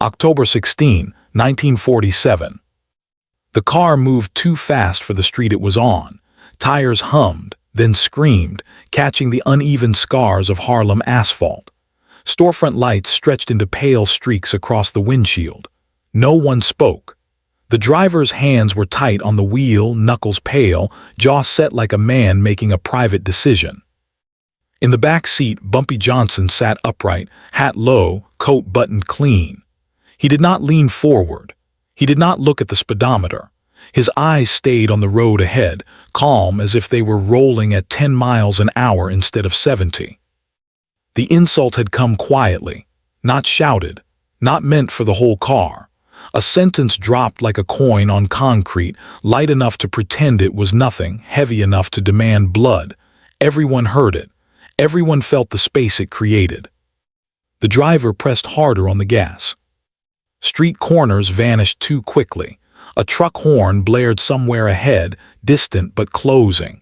October 16, 1947. The car moved too fast for the street it was on. Tires hummed, then screamed, catching the uneven scars of Harlem asphalt. Storefront lights stretched into pale streaks across the windshield. No one spoke. The driver's hands were tight on the wheel, knuckles pale, jaw set like a man making a private decision. In the back seat, Bumpy Johnson sat upright, hat low, coat buttoned clean. He did not lean forward. He did not look at the speedometer. His eyes stayed on the road ahead, calm as if they were rolling at 10 miles an hour instead of 70. The insult had come quietly, not shouted, not meant for the whole car. A sentence dropped like a coin on concrete, light enough to pretend it was nothing, heavy enough to demand blood. Everyone heard it. Everyone felt the space it created. The driver pressed harder on the gas. Street corners vanished too quickly. A truck horn blared somewhere ahead, distant but closing.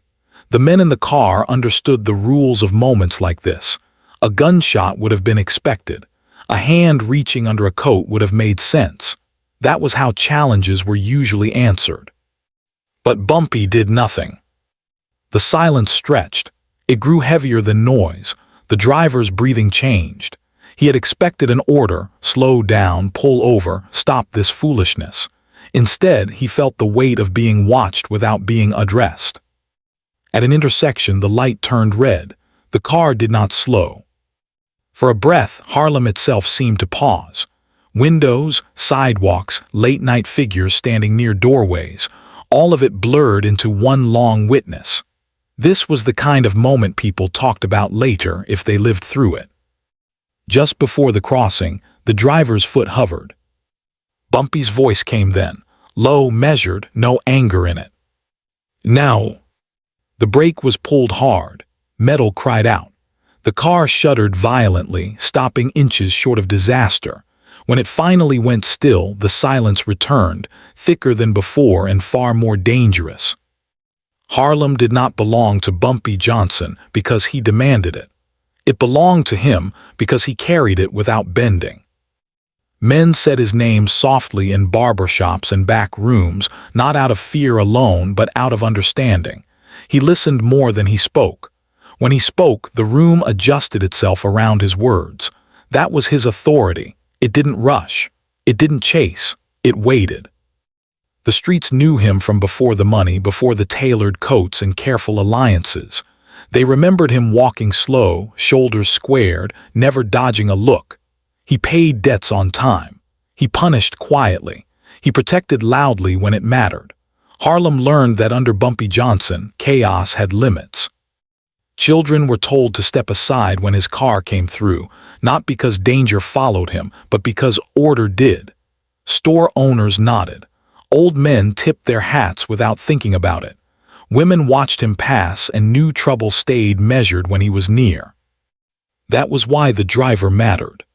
The men in the car understood the rules of moments like this. A gunshot would have been expected. A hand reaching under a coat would have made sense. That was how challenges were usually answered. But Bumpy did nothing. The silence stretched. It grew heavier than noise. The driver's breathing changed. He had expected an order: slow down, pull over, stop this foolishness. Instead, he felt the weight of being watched without being addressed. At an intersection, the light turned red. The car did not slow. For a breath, Harlem itself seemed to pause. Windows, sidewalks, late-night figures standing near doorways, all of it blurred into one long witness. This was the kind of moment people talked about later if they lived through it. Just before the crossing, the driver's foot hovered. Bumpy's voice came then, low, measured, no anger in it. "Now." The brake was pulled hard. Metal cried out. The car shuddered violently, stopping inches short of disaster. When it finally went still, the silence returned, thicker than before and far more dangerous. Harlem did not belong to Bumpy Johnson because he demanded it. It belonged to him because he carried it without bending. Men said his name softly in barbershops and back rooms, not out of fear alone, but out of understanding. He listened more than he spoke. When he spoke, the room adjusted itself around his words. That was his authority. It didn't rush. It didn't chase. It waited. The streets knew him from before the money, before the tailored coats and careful alliances. They remembered him walking slow, shoulders squared, never dodging a look. He paid debts on time. He punished quietly. He protected loudly when it mattered. Harlem learned that under Bumpy Johnson, chaos had limits. Children were told to step aside when his car came through, not because danger followed him, but because order did. Store owners nodded. Old men tipped their hats without thinking about it. Women watched him pass and knew trouble stayed measured when he was near. That was why the driver mattered.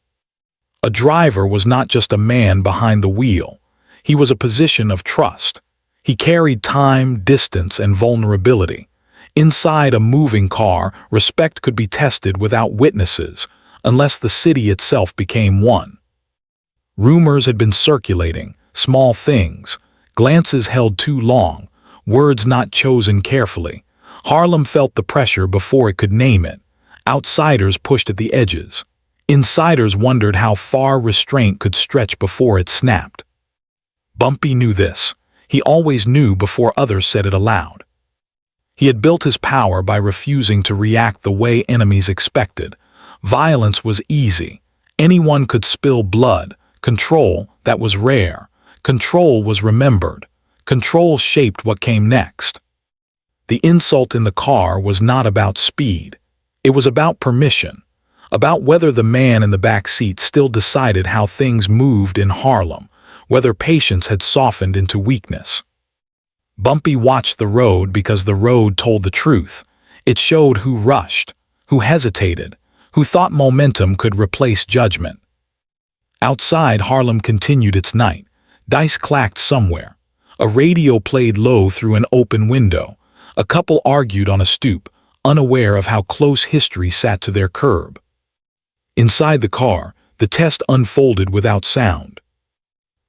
A driver was not just a man behind the wheel. He was a position of trust. He carried time, distance, and vulnerability. Inside a moving car, respect could be tested without witnesses, unless the city itself became one. Rumors had been circulating, small things, glances held too long, words not chosen carefully. Harlem felt the pressure before it could name it. Outsiders pushed at the edges. Insiders wondered how far restraint could stretch before it snapped. Bumpy knew this. He always knew before others said it aloud. He had built his power by refusing to react the way enemies expected. Violence was easy. Anyone could spill blood. Control, that was rare. Control was remembered. Control shaped what came next. The insult in the car was not about speed. It was about permission, about whether the man in the back seat still decided how things moved in Harlem, whether patience had softened into weakness. Bumpy watched the road because the road told the truth. It showed who rushed, who hesitated, who thought momentum could replace judgment. Outside, Harlem continued its night. Dice clacked somewhere. A radio played low through an open window. A couple argued on a stoop, unaware of how close history sat to their curb. Inside the car, the test unfolded without sound.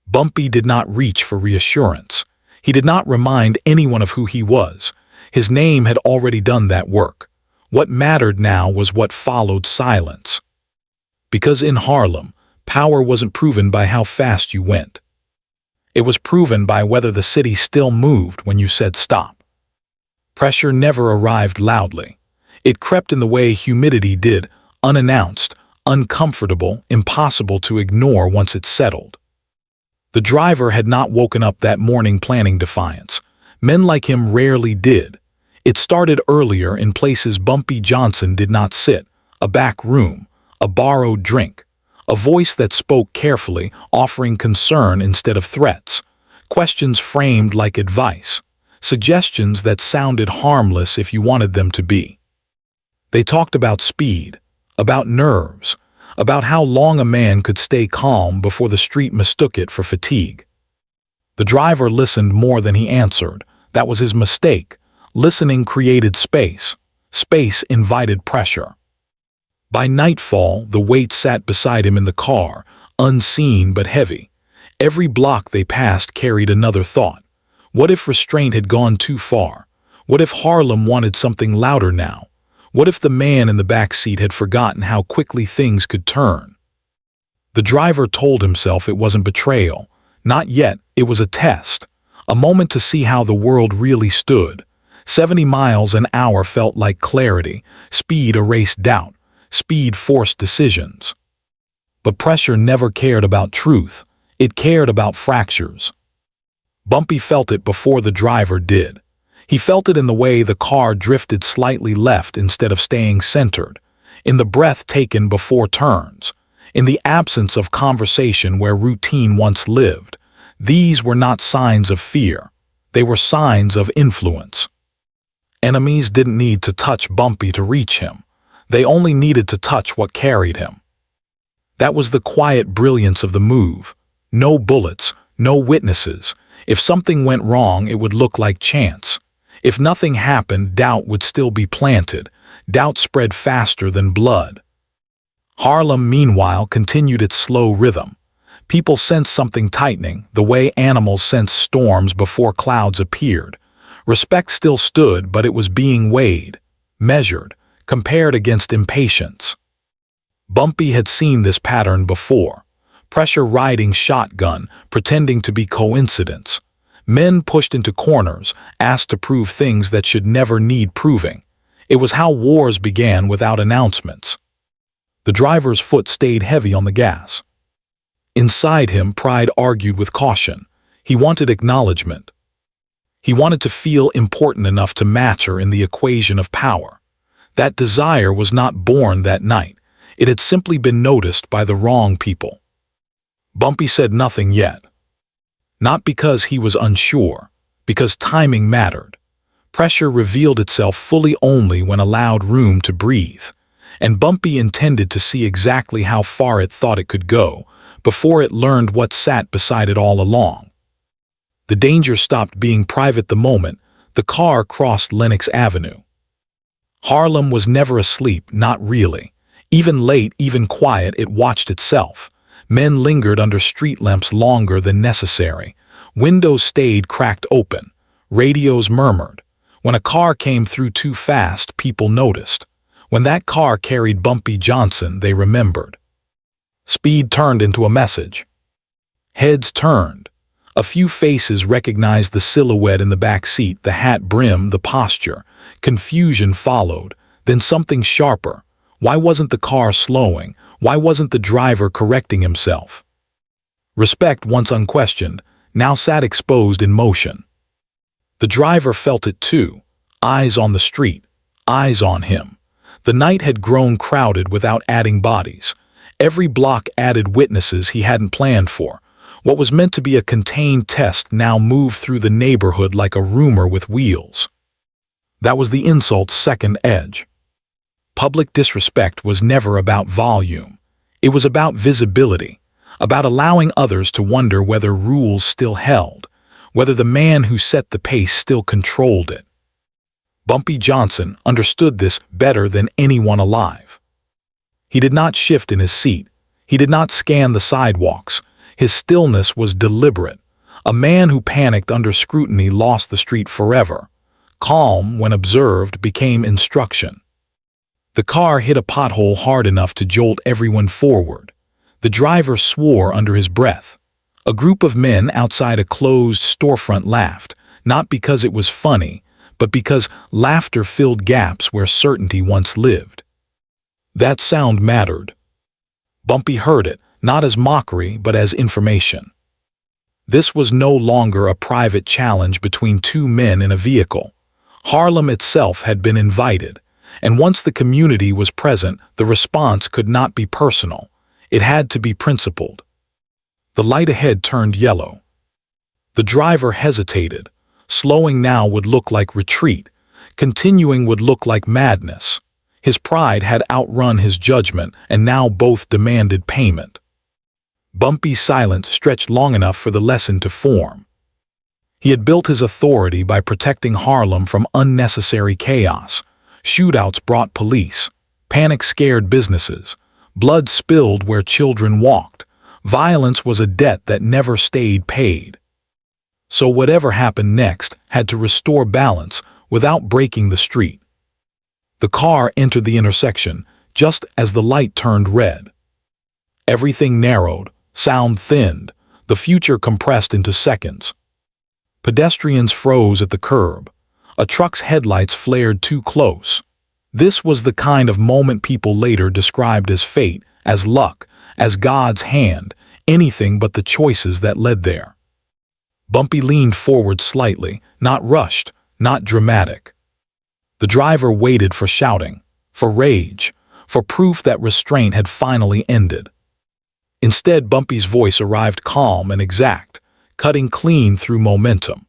Bumpy did not reach for reassurance. He did not remind anyone of who he was. His name had already done that work. What mattered now was what followed silence. Because in Harlem, power wasn't proven by how fast you went. It was proven by whether the city still moved when you said stop. Pressure never arrived loudly. It crept in the way humidity did, unannounced, uncomfortable, impossible to ignore once it settled. The driver had not woken up that morning planning defiance. Men like him rarely did. It started earlier in places Bumpy Johnson did not sit, a back room, a borrowed drink, a voice that spoke carefully, offering concern instead of threats, questions framed like advice, suggestions that sounded harmless if you wanted them to be. They talked about speed, about nerves, about how long a man could stay calm before the street mistook it for fatigue. The driver listened more than he answered. That was his mistake. Listening created space. Space invited pressure. By nightfall, the weight sat beside him in the car, unseen but heavy. Every block they passed carried another thought. What if restraint had gone too far? What if Harlem wanted something louder now? What if the man in the back seat had forgotten how quickly things could turn? The driver told himself it wasn't betrayal. Not yet, it was a test. A moment to see how the world really stood. 70 miles an hour felt like clarity. Speed erased doubt. Speed forced decisions. But pressure never cared about truth. It cared about fractures. Bumpy felt it before the driver did. He felt it in the way the car drifted slightly left instead of staying centered, in the breath taken before turns, in the absence of conversation where routine once lived. These were not signs of fear. They were signs of influence. Enemies didn't need to touch Bumpy to reach him. They only needed to touch what carried him. That was the quiet brilliance of the move. No bullets, no witnesses. If something went wrong, it would look like chance. If nothing happened, doubt would still be planted. Doubt spread faster than blood. Harlem, meanwhile, continued its slow rhythm. People sensed something tightening, the way animals sense storms before clouds appeared. Respect still stood, but it was being weighed, measured, compared against impatience. Bumpy had seen this pattern before. Pressure riding shotgun, pretending to be coincidence. Men pushed into corners, asked to prove things that should never need proving. It was how wars began without announcements. The driver's foot stayed heavy on the gas. Inside him, pride argued with caution. He wanted acknowledgement. He wanted to feel important enough to matter in the equation of power. That desire was not born that night. It had simply been noticed by the wrong people. Bumpy said nothing yet. Not because he was unsure, because timing mattered. Pressure revealed itself fully only when allowed room to breathe, and Bumpy intended to see exactly how far it thought it could go before it learned what sat beside it all along. The danger stopped being private the moment the car crossed Lenox Avenue. Harlem was never asleep, not really. Even late, even quiet, it watched itself. Men lingered under street lamps longer than necessary. Windows stayed cracked open. Radios murmured. When a car came through too fast, people noticed. When that car carried Bumpy Johnson, they remembered. Speed turned into a message. Heads turned. A few faces recognized the silhouette in the back seat, the hat brim, the posture. Confusion followed, then something sharper. Why wasn't the car slowing? Why wasn't the driver correcting himself? Respect, once unquestioned, now sat exposed in motion. The driver felt it too. Eyes on the street. Eyes on him. The night had grown crowded without adding bodies. Every block added witnesses he hadn't planned for. What was meant to be a contained test now moved through the neighborhood like a rumor with wheels. That was the insult's second edge. Public disrespect was never about volume. It was about visibility, about allowing others to wonder whether rules still held, whether the man who set the pace still controlled it. Bumpy Johnson understood this better than anyone alive. He did not shift in his seat. He did not scan the sidewalks. His stillness was deliberate. A man who panicked under scrutiny lost the street forever. Calm, when observed, became instruction. The car hit a pothole hard enough to jolt everyone forward. The driver swore under his breath. A group of men outside a closed storefront laughed, not because it was funny, but because laughter filled gaps where certainty once lived. That sound mattered. Bumpy heard it, not as mockery, but as information. This was no longer a private challenge between two men in a vehicle. Harlem itself had been invited, and once the community was present, the response could not be personal. It had to be principled. The light ahead turned yellow. The driver hesitated. Slowing now would look like retreat. Continuing would look like madness. His pride had outrun his judgment, and now both demanded payment. Bumpy's silence stretched long enough for the lesson to form. He had built his authority by protecting Harlem from unnecessary chaos. Shootouts brought police. Panic scared businesses. Blood spilled where children walked. Violence was a debt that never stayed paid. So whatever happened next had to restore balance without breaking the street. The car entered the intersection just as the light turned red. Everything narrowed, sound thinned, the future compressed into seconds. Pedestrians froze at the curb. A truck's headlights flared too close. This was the kind of moment people later described as fate, as luck, as God's hand, anything but the choices that led there. Bumpy leaned forward slightly, not rushed, not dramatic. The driver waited for shouting, for rage, for proof that restraint had finally ended. Instead, Bumpy's voice arrived calm and exact, cutting clean through momentum.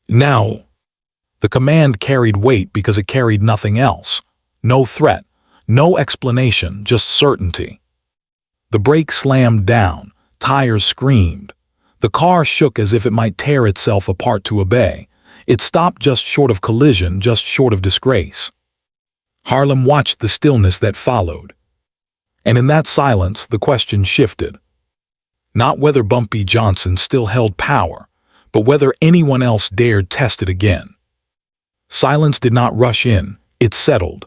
Now, the command carried weight because it carried nothing else. No threat, no explanation, just certainty. The brake slammed down, tires screamed. The car shook as if it might tear itself apart to obey. It stopped just short of collision, just short of disgrace. Harlem watched the stillness that followed. And in that silence, the question shifted. Not whether Bumpy Johnson still held power, but whether anyone else dared test it again. Silence did not rush in, it settled.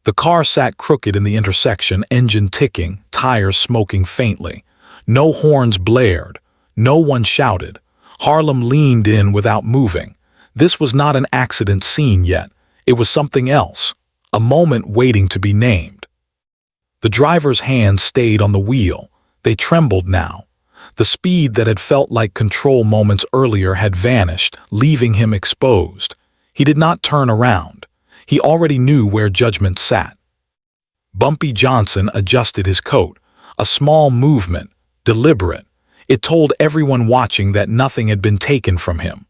The car sat crooked in the intersection, engine ticking, tires smoking faintly. No horns blared. No one shouted. Harlem leaned in without moving. This was not an accident scene yet. It was something else, a moment waiting to be named. The driver's hands stayed on the wheel. They trembled now. The speed that had felt like control moments earlier had vanished, leaving him exposed. He did not turn around. He already knew where judgment sat. Bumpy Johnson adjusted his coat. A small movement, deliberate. It told everyone watching that nothing had been taken from him.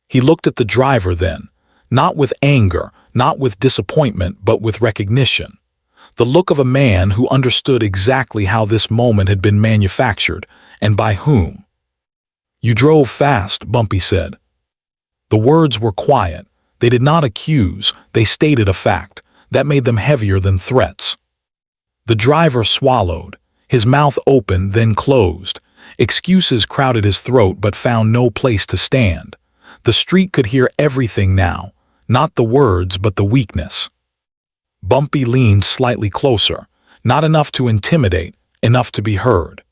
He looked at the driver then, not with anger, not with disappointment, but with recognition. The look of a man who understood exactly how this moment had been manufactured, and by whom. "You drove fast," Bumpy said. The words were quiet. They did not accuse, they stated a fact. That made them heavier than threats. The driver swallowed. His mouth opened, then closed. Excuses crowded his throat but found no place to stand. The street could hear everything now, not the words but the weakness. Bumpy leaned slightly closer, not enough to intimidate, enough to be heard.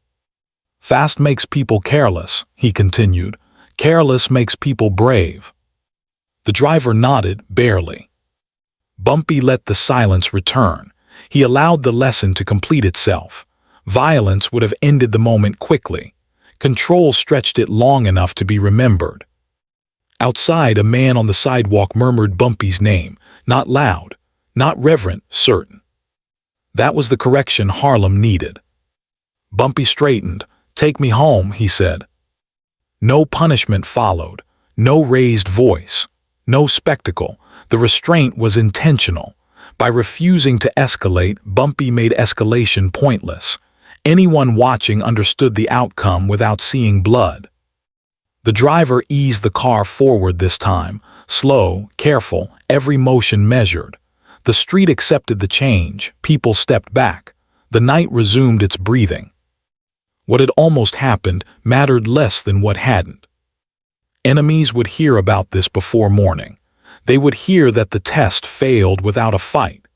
"Fast makes people careless," he continued. "Careless makes people brave." The driver nodded, barely. Bumpy let the silence return. He allowed the lesson to complete itself. Violence would have ended the moment quickly. Control stretched it long enough to be remembered. Outside, a man on the sidewalk murmured Bumpy's name, not loud, not reverent, certain. That was the correction Harlem needed. Bumpy straightened. "Take me home," he said. No punishment followed, no raised voice, no spectacle. The restraint was intentional. By refusing to escalate, Bumpy made escalation pointless. Anyone watching understood the outcome without seeing blood. The driver eased the car forward this time, slow, careful, every motion measured. The street accepted the change, people stepped back. The night resumed its breathing. What had almost happened mattered less than what hadn't. Enemies would hear about this before morning. They would hear that the test failed without a fight.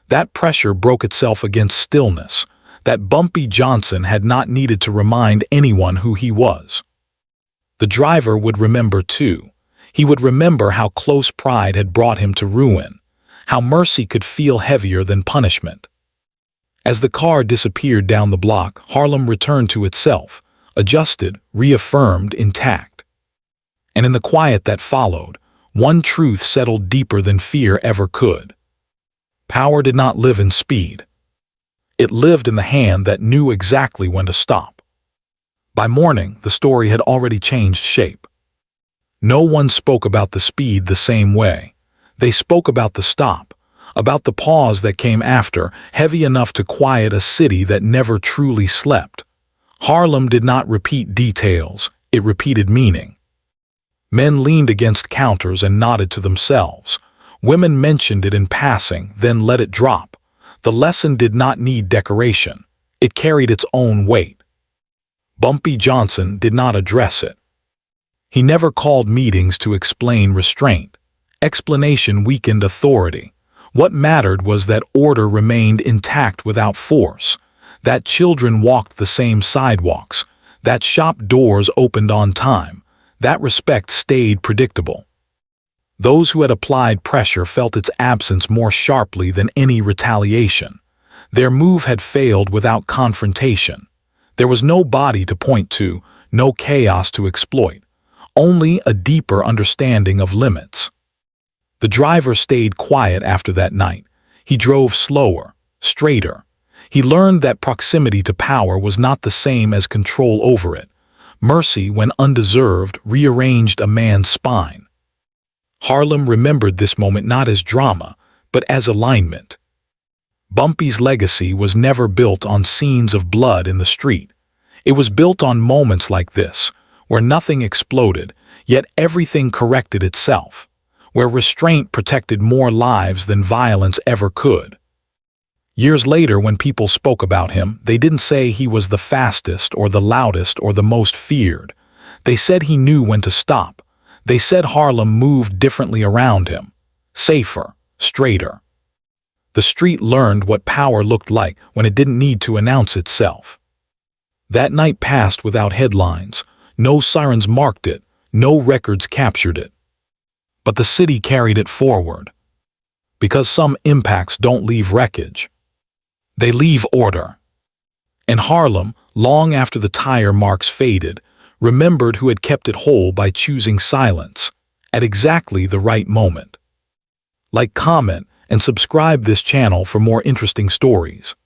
That pressure broke itself against stillness, that Bumpy Johnson had not needed to remind anyone who he was. The driver would remember too. He would remember how close pride had brought him to ruin, how mercy could feel heavier than punishment. As the car disappeared down the block, Harlem returned to itself, adjusted, reaffirmed, intact. And in the quiet that followed, one truth settled deeper than fear ever could. Power did not live in speed. It lived in the hand that knew exactly when to stop. By morning, the story had already changed shape. No one spoke about the speed the same way. They spoke about the stop, about the pause that came after, heavy enough to quiet a city that never truly slept. Harlem did not repeat details, it repeated meaning. Men leaned against counters and nodded to themselves. Women mentioned it in passing, then let it drop. The lesson did not need decoration. It carried its own weight. Bumpy Johnson did not address it. He never called meetings to explain restraint. Explanation weakened authority. What mattered was that order remained intact without force, that children walked the same sidewalks, that shop doors opened on time, that respect stayed predictable. Those who had applied pressure felt its absence more sharply than any retaliation. Their move had failed without confrontation. There was no body to point to, no chaos to exploit, only a deeper understanding of limits. The driver stayed quiet after that night. He drove slower, straighter. He learned that proximity to power was not the same as control over it. Mercy, when undeserved, rearranged a man's spine. Harlem remembered this moment not as drama, but as alignment. Bumpy's legacy was never built on scenes of blood in the street. It was built on moments like this, where nothing exploded, yet everything corrected itself, where restraint protected more lives than violence ever could. Years later, when people spoke about him, they didn't say he was the fastest or the loudest or the most feared. They said he knew when to stop. They said Harlem moved differently around him, safer, straighter. The street learned what power looked like when it didn't need to announce itself. That night passed without headlines. No sirens marked it, no records captured it. But the city carried it forward. Because some impacts don't leave wreckage. They leave order. And Harlem, long after the tire marks faded, remembered who had kept it whole by choosing silence at exactly the right moment. Like, comment, and subscribe this channel for more interesting stories.